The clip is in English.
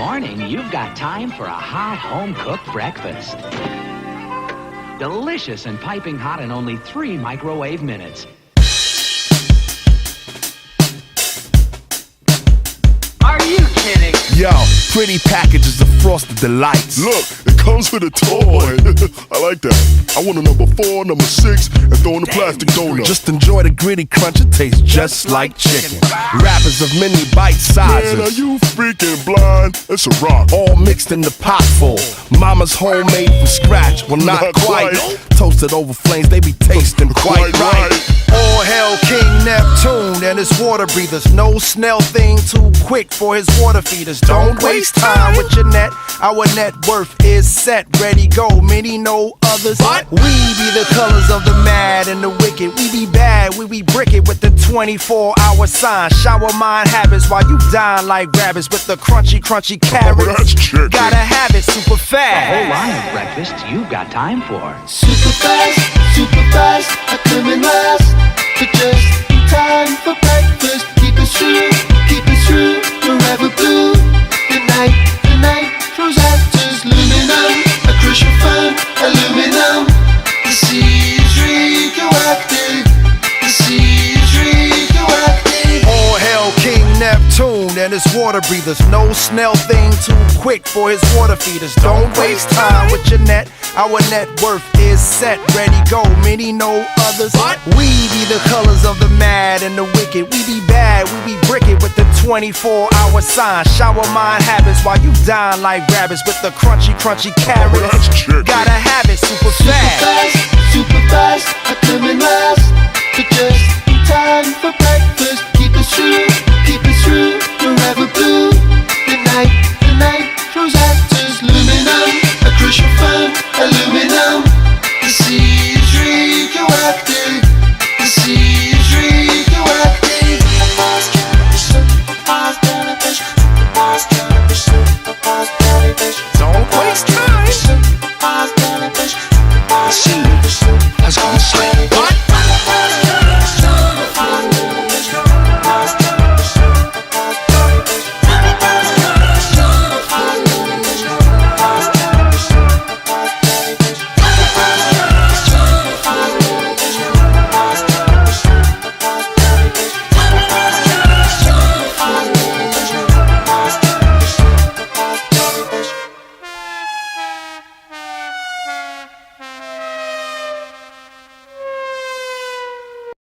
morning, you've got time for a hot home-cooked breakfast. Delicious and piping hot in only 3 microwave minutes. Are you kidding? Yo, pretty packages of Frosted Delights. Look, it comes with a toy. I like that. I want a number 4, number 6, and throw in the plastic donut. Just enjoy the gritty crunch, it tastes just like chicken. Wrappers of mini bite sizes. Man, are you freaking blind? It's a rock. All mixed in the pot full. Mama's homemade from scratch. Well, not quite. Toasted over flames, they be tasting quite right. All hail King Neptune and his water breathers. No snail thing too quick for his water feeders. Don't waste time with your net. Our net worth is set, ready, go. Many know others. We be the colors of the mad and the wicked. We be bad, we be bricket with the 24-hour sign. Shower mind habits while you dine like rabbits with the crunchy carrots. Oh, that's chicken. Gotta have it super fast. A whole line of breakfast you've got time for. Super fast, I come in last, but just in time for breakfast. Keep it true, forever blue. The night throws after's luminum. A crucial fun, aluminum. The sea is radioactive. The sea is radioactive. All hail King Neptune and his water breathers. No snail thing too quick for his water feeders. Don't waste time with your net. Our net worth is set, ready, go. Many know others. We be the colors of the mad and the wicked. We be bad, we be bricket with the 24-hour sign. Shower mind habits while you dine like rabbits with the crunchy carrots. Oh, that's chicken. Gotta have it super fast. Super fast,